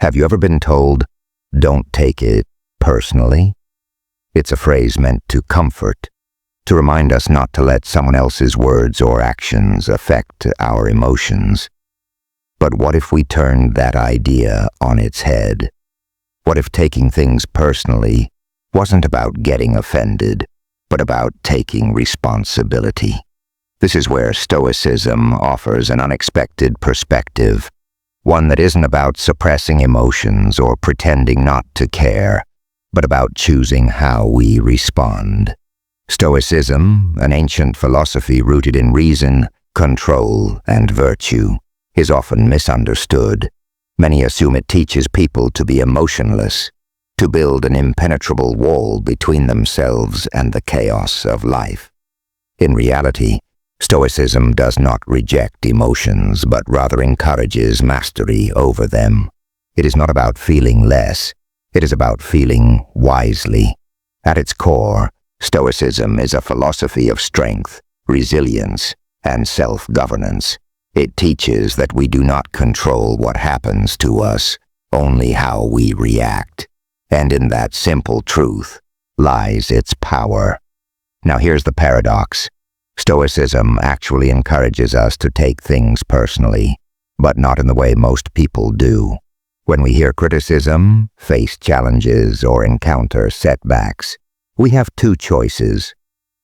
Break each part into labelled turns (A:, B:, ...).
A: Have you ever been told, "Don't take it personally"? It's a phrase meant to comfort, to remind us not to let someone else's words or actions affect our emotions. But what if we turned that idea on its head? What if taking things personally wasn't about getting offended, but about taking responsibility? This is where Stoicism offers an unexpected perspective, one that isn't about suppressing emotions or pretending not to care, but about choosing how we respond. Stoicism, an ancient philosophy rooted in reason, control, and virtue, is often misunderstood. Many assume it teaches people to be emotionless, to build an impenetrable wall between themselves and the chaos of life. In reality, Stoicism does not reject emotions, but rather encourages mastery over them. It is not about feeling less, it is about feeling wisely. At its core, Stoicism is a philosophy of strength, resilience, and self-governance. It teaches that we do not control what happens to us, only how we react. And in that simple truth lies its power. Now here's the paradox. Stoicism actually encourages us to take things personally, but not in the way most people do. When we hear criticism, face challenges, or encounter setbacks, we have two choices.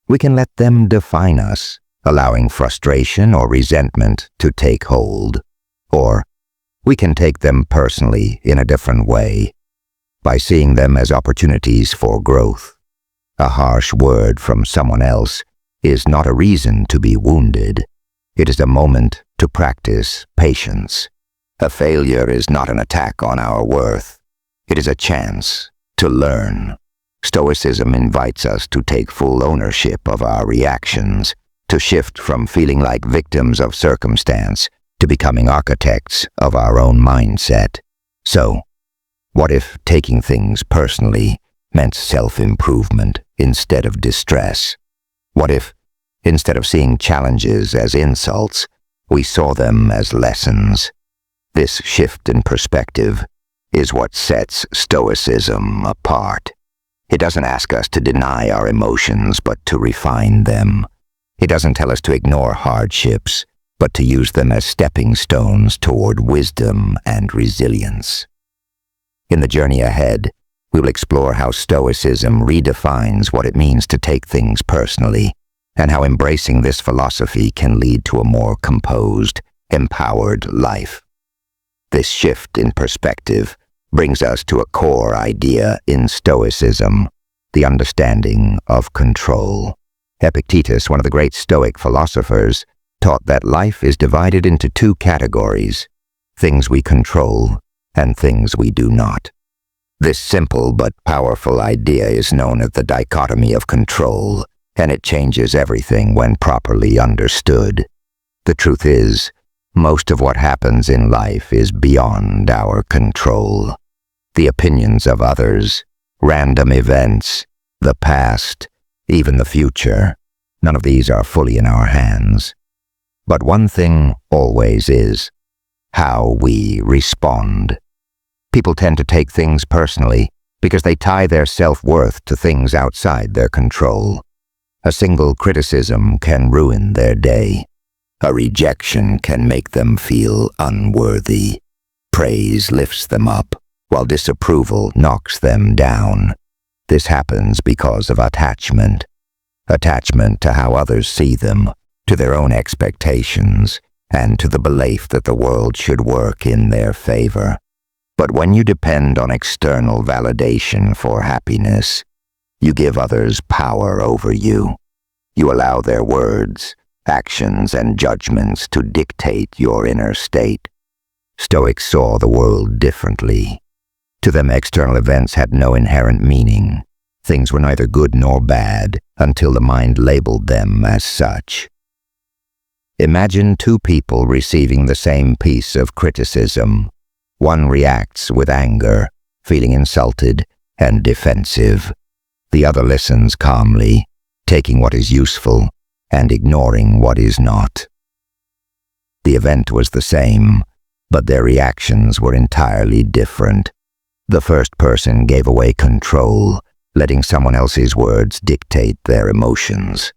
A: We can let them define us, allowing frustration or resentment to take hold. Or we can take them personally in a different way, by seeing them as opportunities for growth. A harsh word from someone else is not a reason to be wounded. It is a moment to practice patience. A failure is not an attack on our worth. It is a chance to learn. Stoicism invites us to take full ownership of our reactions, to shift from feeling like victims of circumstance to becoming architects of our own mindset. So, what if taking things personally meant self-improvement instead of distress? What if, instead of seeing challenges as insults, we saw them as lessons? This shift in perspective is what sets Stoicism apart. It doesn't ask us to deny our emotions, but to refine them. It doesn't tell us to ignore hardships, but to use them as stepping stones toward wisdom and resilience. In the journey ahead, we will explore how Stoicism redefines what it means to take things personally, and how embracing this philosophy can lead to a more composed, empowered life. This shift in perspective brings us to a core idea in Stoicism, the understanding of control. Epictetus, one of the great Stoic philosophers, taught that life is divided into two categories: things we control and things we do not. This simple but powerful idea is known as the dichotomy of control, and it changes everything when properly understood. The truth is, most of what happens in life is beyond our control. The opinions of others, random events, the past, even the future, none of these are fully in our hands. But one thing always is: how we respond. People tend to take things personally because they tie their self-worth to things outside their control. A single criticism can ruin their day. A rejection can make them feel unworthy. Praise lifts them up, while disapproval knocks them down. This happens because of attachment. Attachment to how others see them, to their own expectations, and to the belief that the world should work in their favor. But when you depend on external validation for happiness, you give others power over you. You allow their words, actions, and judgments to dictate your inner state. Stoics saw the world differently. To them, external events had no inherent meaning. Things were neither good nor bad until the mind labeled them as such. Imagine two people receiving the same piece of criticism. One reacts with anger, feeling insulted and defensive. The other listens calmly, taking what is useful and ignoring what is not. The event was the same, but their reactions were entirely different. The first person gave away control, letting someone else's words dictate their emotions.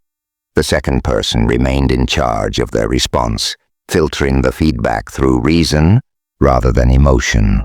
A: The second person remained in charge of their response, filtering the feedback through reason rather than emotion.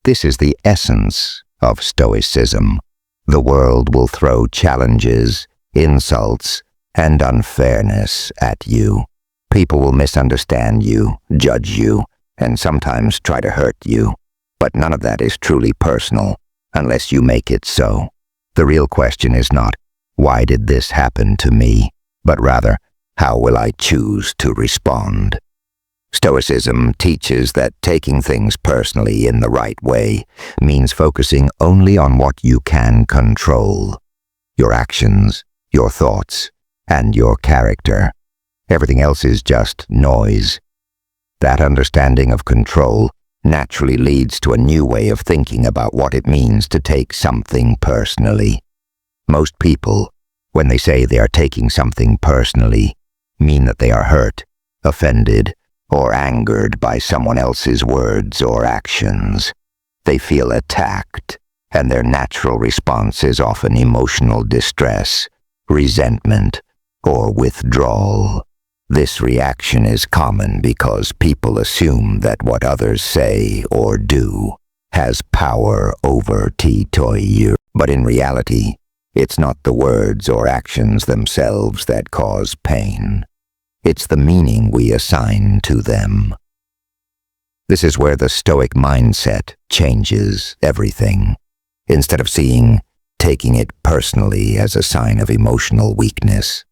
A: This is the essence of Stoicism. The world will throw challenges, insults, and unfairness at you. People will misunderstand you, judge you, and sometimes try to hurt you. But none of that is truly personal, unless you make it so. The real question is not, why did this happen to me? But rather, how will I choose to respond? Stoicism teaches that taking things personally in the right way means focusing only on what you can control. Your actions, your thoughts, and your character. Everything else is just noise. That understanding of control naturally leads to a new way of thinking about what it means to take something personally. Most people, when they say they are taking something personally, mean that they are hurt, offended, or angered by someone else's words or actions. They feel attacked, and their natural response is often emotional distress, resentment, or withdrawal. This reaction is common because people assume that what others say or do has power over you. But in reality, it's not the words or actions themselves that cause pain. It's the meaning we assign to them. This is where the Stoic mindset changes everything. Instead of taking it personally as a sign of emotional weakness,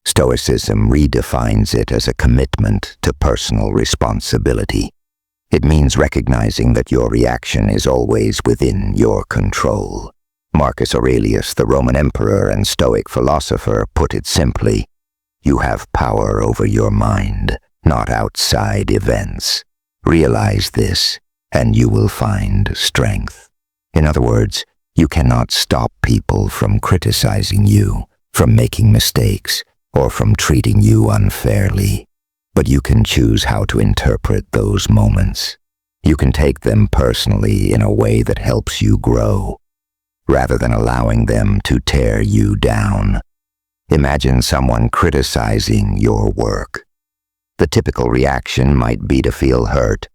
A: Stoicism redefines it as a commitment to personal responsibility. It means recognizing that your reaction is always within your control. Marcus Aurelius, the Roman emperor and Stoic philosopher, put it simply, you have power over your mind, not outside events. Realize this, and you will find strength. In other words, you cannot stop people from criticizing you, from making mistakes, or from treating you unfairly. But you can choose how to interpret those moments. You can take them personally in a way that helps you grow, rather than allowing them to tear you down. Imagine someone criticizing your work. The typical reaction might be to feel hurt,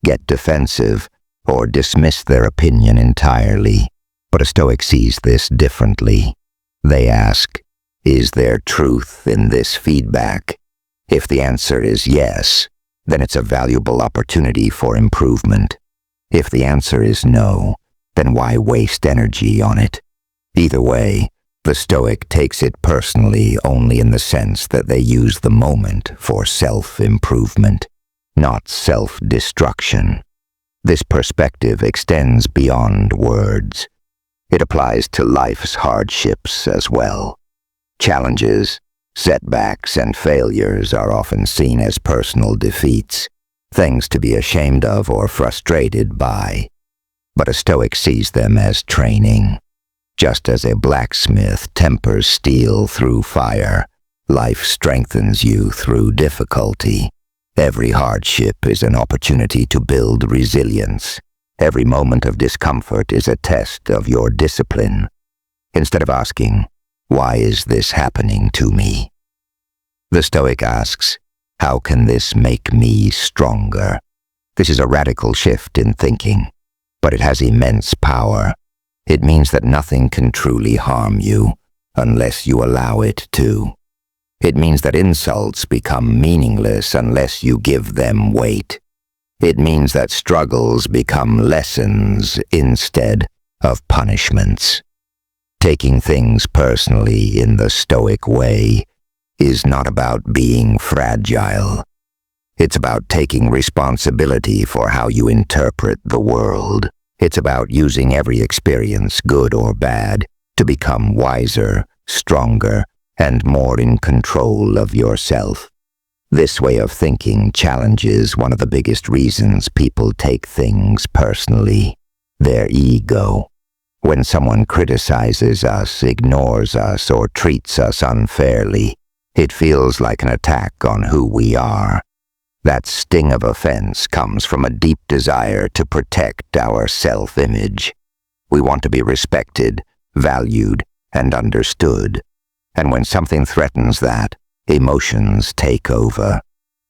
A: get defensive, or dismiss their opinion entirely. But a Stoic sees this differently. They ask, is there truth in this feedback? If the answer is yes, then it's a valuable opportunity for improvement. If the answer is no, then why waste energy on it? Either way, the Stoic takes it personally only in the sense that they use the moment for self-improvement, not self-destruction. This perspective extends beyond words. It applies to life's hardships as well. Challenges, setbacks, and failures are often seen as personal defeats, things to be ashamed of or frustrated by. But a Stoic sees them as training. Just as a blacksmith tempers steel through fire, life strengthens you through difficulty. Every hardship is an opportunity to build resilience. Every moment of discomfort is a test of your discipline. Instead of asking, why is this happening to me? The Stoic asks, how can this make me stronger? This is a radical shift in thinking, but it has immense power. It means that nothing can truly harm you unless you allow it to. It means that insults become meaningless unless you give them weight. It means that struggles become lessons instead of punishments. Taking things personally in the Stoic way is not about being fragile. It's about taking responsibility for how you interpret the world. It's about using every experience, good or bad, to become wiser, stronger, and more in control of yourself. This way of thinking challenges one of the biggest reasons people take things personally, their ego. When someone criticizes us, ignores us, or treats us unfairly, it feels like an attack on who we are. That sting of offense comes from a deep desire to protect our self-image. We want to be respected, valued, and understood. And when something threatens that, emotions take over.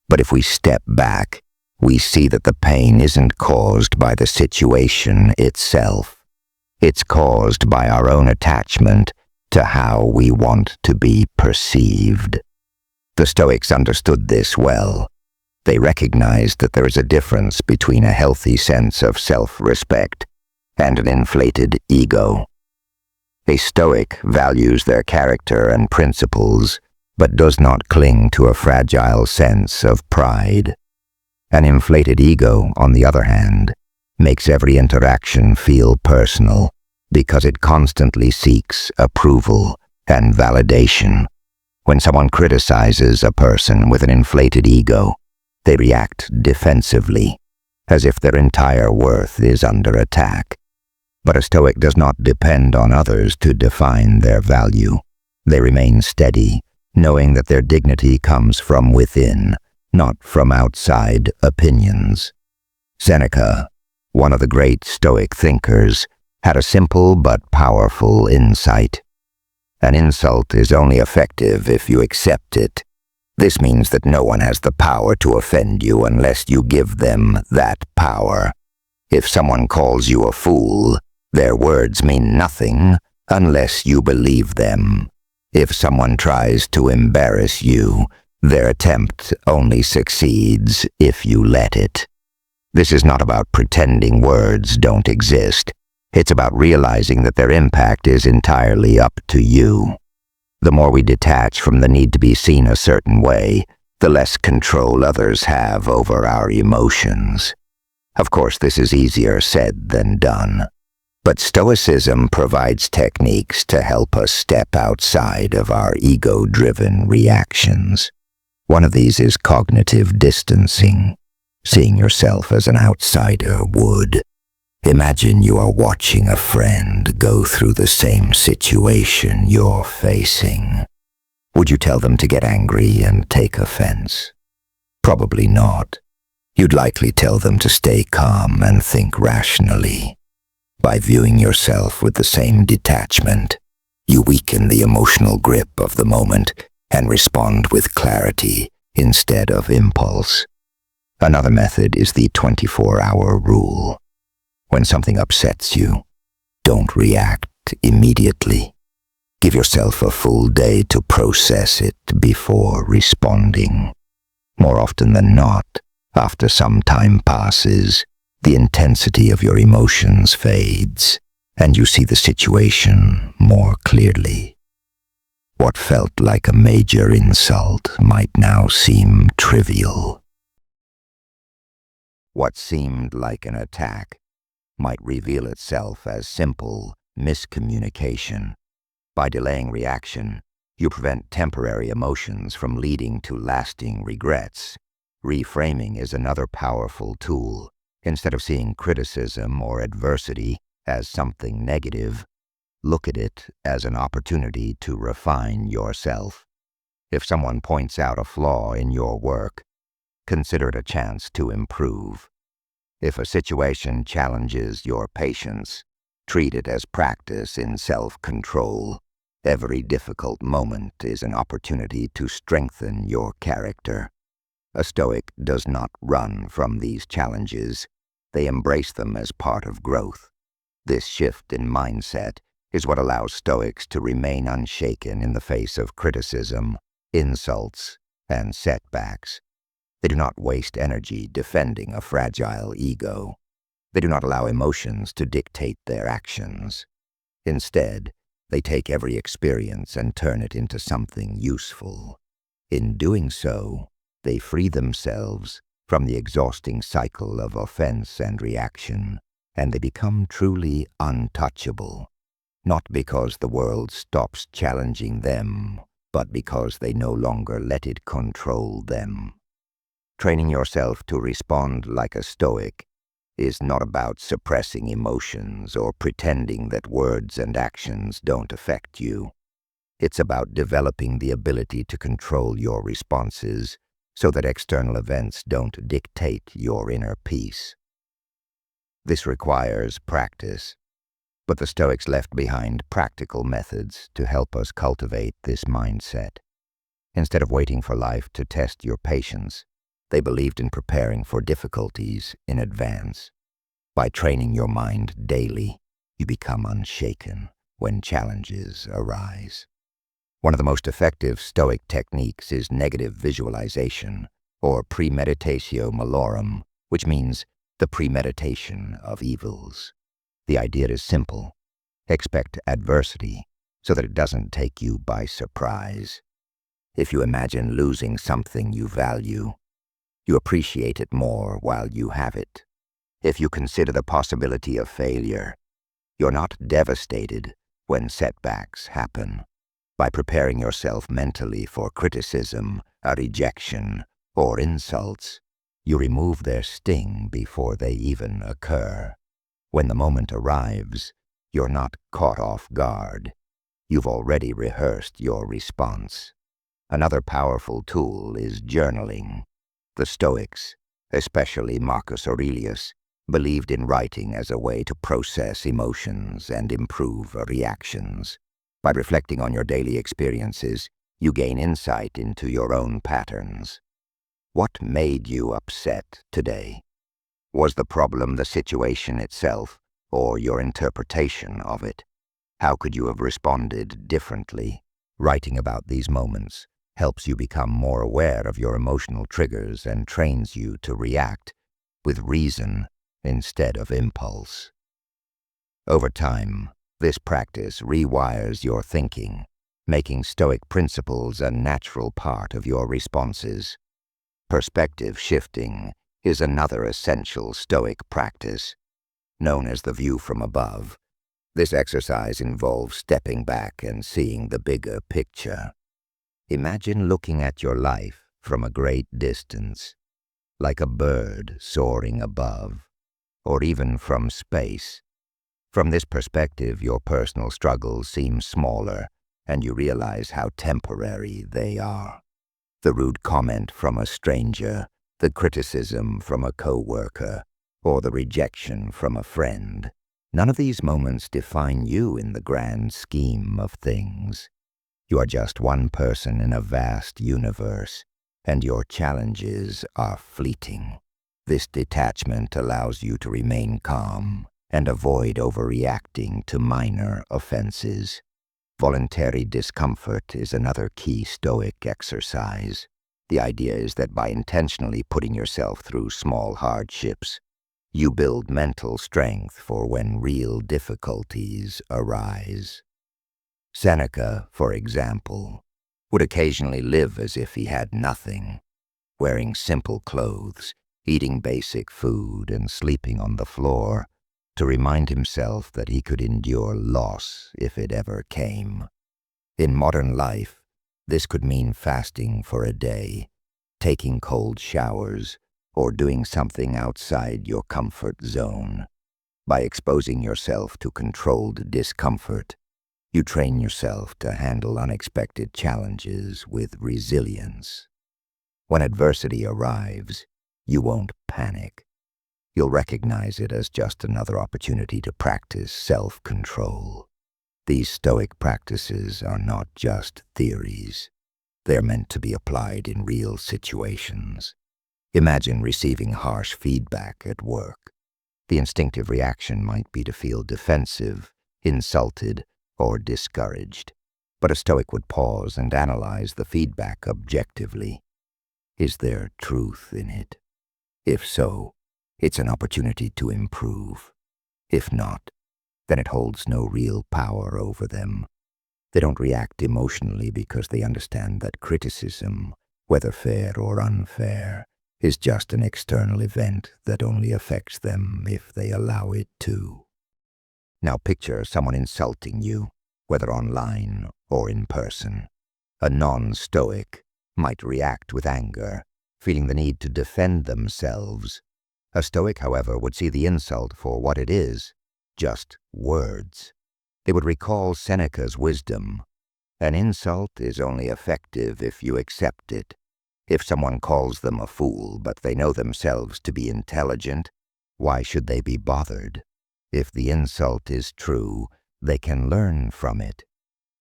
A: But if we step back, we see that the pain isn't caused by the situation itself. It's caused by our own attachment to how we want to be perceived. The Stoics understood this well. They recognized that there is a difference between a healthy sense of self-respect and an inflated ego. A Stoic values their character and principles, but does not cling to a fragile sense of pride. An inflated ego, on the other hand, makes every interaction feel personal because it constantly seeks approval and validation. When someone criticizes a person with an inflated ego, they react defensively, as if their entire worth is under attack. But a Stoic does not depend on others to define their value. They remain steady, knowing that their dignity comes from within, not from outside opinions. Seneca, one of the great Stoic thinkers, had a simple but powerful insight. An insult is only effective if you accept it. This means that no one has the power to offend you unless you give them that power. If someone calls you a fool, their words mean nothing unless you believe them. If someone tries to embarrass you, their attempt only succeeds if you let it. This is not about pretending words don't exist. It's about realizing that their impact is entirely up to you. The more we detach from the need to be seen a certain way, the less control others have over our emotions. Of course, this is easier said than done. But Stoicism provides techniques to help us step outside of our ego-driven reactions. One of these is cognitive distancing, seeing yourself as an outsider would. Imagine you are watching a friend go through the same situation you're facing. Would you tell them to get angry and take offense? Probably not. You'd likely tell them to stay calm and think rationally. By viewing yourself with the same detachment, you weaken the emotional grip of the moment and respond with clarity instead of impulse. Another method is the 24-hour rule. When something upsets you, don't react immediately. Give yourself a full day to process it before responding. More often than not, after some time passes, the intensity of your emotions fades, and you see the situation more clearly. What felt like a major insult might now seem trivial. What seemed like an attack might reveal itself as simple miscommunication. By delaying reaction, you prevent temporary emotions from leading to lasting regrets. Reframing is another powerful tool. Instead of seeing criticism or adversity as something negative, look at it as an opportunity to refine yourself. If someone points out a flaw in your work, consider it a chance to improve. If a situation challenges your patience, treat it as practice in self-control. Every difficult moment is an opportunity to strengthen your character. A Stoic does not run from these challenges. They embrace them as part of growth. This shift in mindset is what allows Stoics to remain unshaken in the face of criticism, insults, and setbacks. They do not waste energy defending a fragile ego. They do not allow emotions to dictate their actions. Instead, they take every experience and turn it into something useful. In doing so, they free themselves from the exhausting cycle of offense and reaction, and they become truly untouchable, not because the world stops challenging them, but because they no longer let it control them. Training yourself to respond like a Stoic is not about suppressing emotions or pretending that words and actions don't affect you. It's about developing the ability to control your responses so that external events don't dictate your inner peace. This requires practice, but the Stoics left behind practical methods to help us cultivate this mindset. Instead of waiting for life to test your patience, they believed in preparing for difficulties in advance. By training your mind daily, you become unshaken when challenges arise. One of the most effective Stoic techniques is negative visualization, or premeditatio malorum, which means the premeditation of evils. The idea is simple. Expect adversity so that it doesn't take you by surprise. If you imagine losing something you value, you appreciate it more while you have it. If you consider the possibility of failure, you're not devastated when setbacks happen. By preparing yourself mentally for criticism, a rejection, or insults, you remove their sting before they even occur. When the moment arrives, you're not caught off guard. You've already rehearsed your response. Another powerful tool is journaling. The Stoics, especially Marcus Aurelius, believed in writing as a way to process emotions and improve reactions. By reflecting on your daily experiences, you gain insight into your own patterns. What made you upset today? Was the problem the situation itself, or your interpretation of it? How could you have responded differently? Writing about these moments helps you become more aware of your emotional triggers and trains you to react with reason instead of impulse. Over time, this practice rewires your thinking, making Stoic principles a natural part of your responses. Perspective shifting is another essential Stoic practice, known as the view from above. This exercise involves stepping back and seeing the bigger picture. Imagine looking at your life from a great distance, like a bird soaring above, or even from space. From this perspective, your personal struggles seem smaller, and you realize how temporary they are. The rude comment from a stranger, the criticism from a coworker, or the rejection from a friend. None of these moments define you in the grand scheme of things. You are just one person in a vast universe, and your challenges are fleeting. This detachment allows you to remain calm and avoid overreacting to minor offenses. Voluntary discomfort is another key Stoic exercise. The idea is that by intentionally putting yourself through small hardships, you build mental strength for when real difficulties arise. Seneca, for example, would occasionally live as if he had nothing, wearing simple clothes, eating basic food, and sleeping on the floor, to remind himself that he could endure loss if it ever came. In modern life, this could mean fasting for a day, taking cold showers, or doing something outside your comfort zone. By exposing yourself to controlled discomfort, you train yourself to handle unexpected challenges with resilience. When adversity arrives, you won't panic. You'll recognize it as just another opportunity to practice self-control. These Stoic practices are not just theories. They're meant to be applied in real situations. Imagine receiving harsh feedback at work. The instinctive reaction might be to feel defensive, insulted, or discouraged. But a Stoic would pause and analyze the feedback objectively. Is there truth in it? If so, it's an opportunity to improve. If not, then it holds no real power over them. They don't react emotionally because they understand that criticism, whether fair or unfair, is just an external event that only affects them if they allow it to. Now picture someone insulting you, whether online or in person. A non-Stoic might react with anger, feeling the need to defend themselves. A Stoic, however, would see the insult for what it is, just words. They would recall Seneca's wisdom. An insult is only effective if you accept it. If someone calls them a fool, but they know themselves to be intelligent, why should they be bothered? If the insult is true, they can learn from it.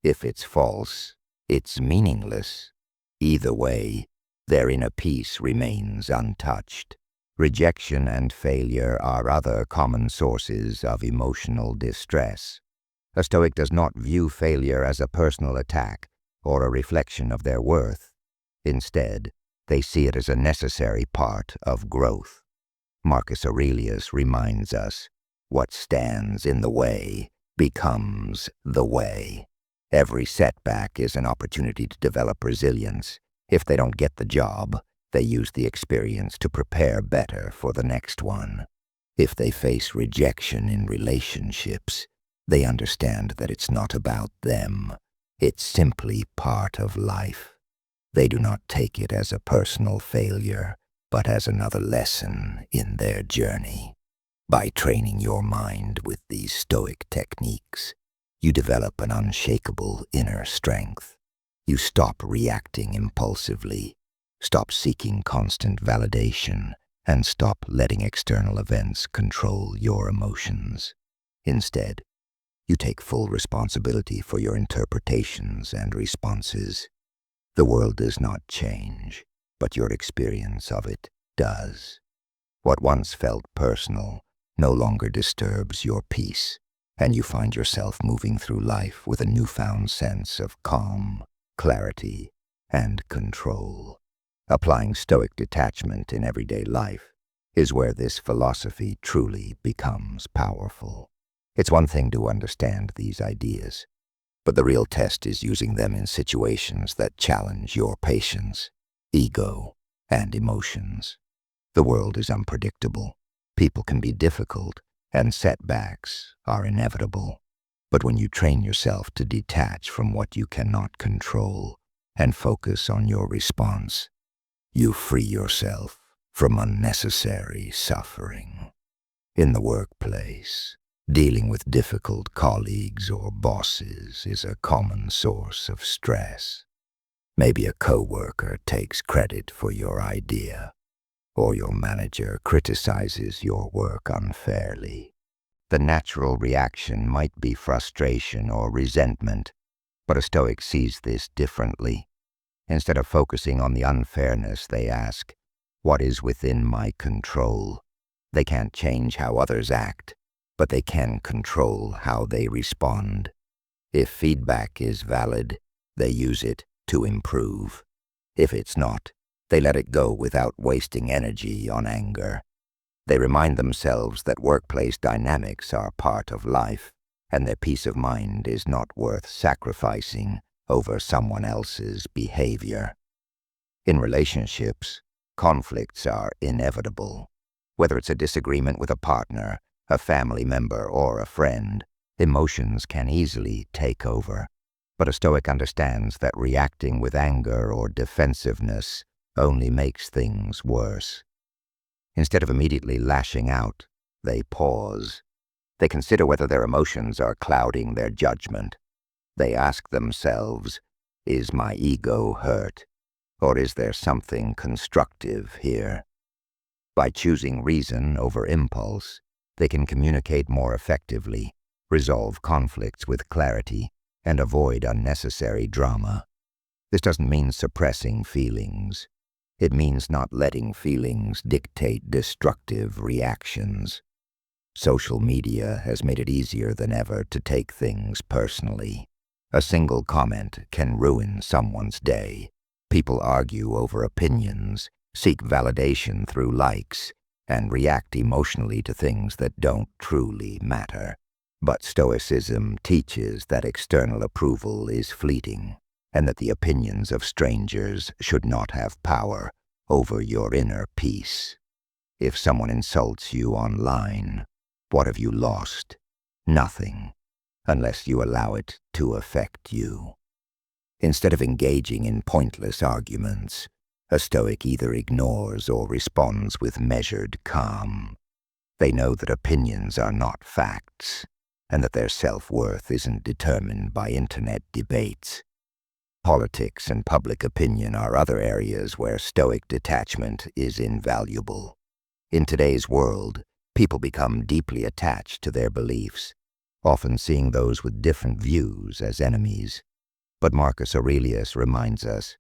A: If it's false, it's meaningless. Either way, their inner peace remains untouched. Rejection and failure are other common sources of emotional distress. A Stoic does not view failure as a personal attack or a reflection of their worth. Instead, they see it as a necessary part of growth. Marcus Aurelius reminds us, what stands in the way becomes the way. Every setback is an opportunity to develop resilience. If they don't get the job, they use the experience to prepare better for the next one. If they face rejection in relationships, they understand that it's not about them. It's simply part of life. They do not take it as a personal failure, but as another lesson in their journey. By training your mind with these Stoic techniques, you develop an unshakable inner strength. You stop reacting impulsively, stop seeking constant validation, and stop letting external events control your emotions. Instead, you take full responsibility for your interpretations and responses. The world does not change, but your experience of it does. What once felt personal no longer disturbs your peace, and you find yourself moving through life with a newfound sense of calm, clarity, and control. Applying Stoic detachment in everyday life is where this philosophy truly becomes powerful. It's one thing to understand these ideas, but the real test is using them in situations that challenge your patience, ego, and emotions. The world is unpredictable, people can be difficult, and setbacks are inevitable. But when you train yourself to detach from what you cannot control and focus on your response, you free yourself from unnecessary suffering. In the workplace, dealing with difficult colleagues or bosses is a common source of stress. Maybe a coworker takes credit for your idea, or your manager criticizes your work unfairly. The natural reaction might be frustration or resentment, but a Stoic sees this differently. Instead of focusing on the unfairness, they ask, what is within my control? They can't change how others act, but they can control how they respond. If feedback is valid, they use it to improve. If it's not, they let it go without wasting energy on anger. They remind themselves that workplace dynamics are part of life, and their peace of mind is not worth sacrificing over someone else's behavior. In relationships, conflicts are inevitable. Whether it's a disagreement with a partner, a family member, or a friend, emotions can easily take over. But a Stoic understands that reacting with anger or defensiveness only makes things worse. Instead of immediately lashing out, they pause. They consider whether their emotions are clouding their judgment. They ask themselves, is my ego hurt, or is there something constructive here? By choosing reason over impulse, they can communicate more effectively, resolve conflicts with clarity, and avoid unnecessary drama. This doesn't mean suppressing feelings. It means not letting feelings dictate destructive reactions. Social media has made it easier than ever to take things personally. A single comment can ruin someone's day. People argue over opinions, seek validation through likes, and react emotionally to things that don't truly matter. But Stoicism teaches that external approval is fleeting, and that the opinions of strangers should not have power over your inner peace. If someone insults you online, what have you lost? Nothing, unless you allow it to affect you. Instead of engaging in pointless arguments, a Stoic either ignores or responds with measured calm. They know that opinions are not facts, and that their self-worth isn't determined by internet debates. Politics and public opinion are other areas where Stoic detachment is invaluable. In today's world, people become deeply attached to their beliefs, often seeing those with different views as enemies. But Marcus Aurelius reminds us,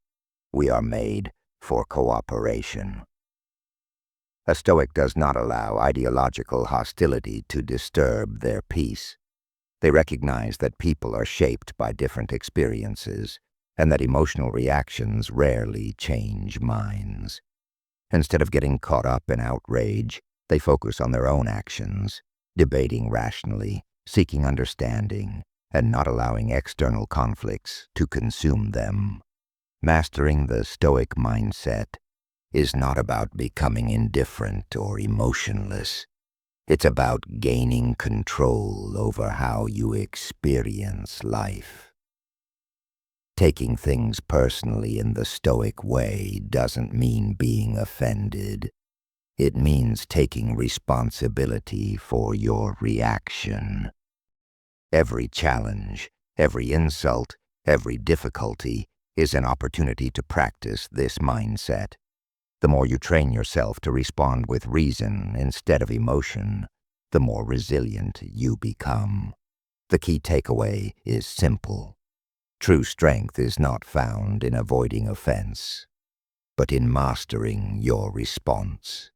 A: we are made for cooperation. A Stoic does not allow ideological hostility to disturb their peace. They recognize that people are shaped by different experiences, and that emotional reactions rarely change minds. Instead of getting caught up in outrage, they focus on their own actions, debating rationally, seeking understanding, and not allowing external conflicts to consume them. Mastering the Stoic mindset is not about becoming indifferent or emotionless. It's about gaining control over how you experience life. Taking things personally in the Stoic way doesn't mean being offended. It means taking responsibility for your reaction. Every challenge, every insult, every difficulty is an opportunity to practice this mindset. The more you train yourself to respond with reason instead of emotion, the more resilient you become. The key takeaway is simple. True strength is not found in avoiding offense, but in mastering your response.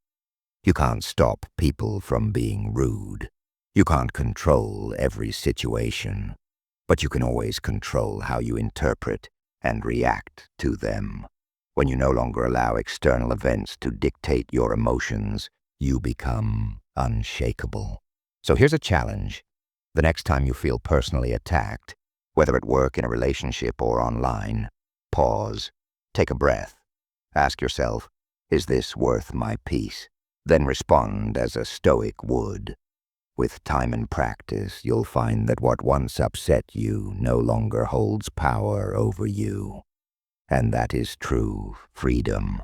A: You can't stop people from being rude. You can't control every situation, but you can always control how you interpret and react to them. When you no longer allow external events to dictate your emotions, you become unshakable. So here's a challenge. The next time you feel personally attacked, whether at work, in a relationship, or online, pause, take a breath. Ask yourself, is this worth my peace? Then respond as a Stoic would. With time and practice, you'll find that what once upset you no longer holds power over you. And that is true freedom.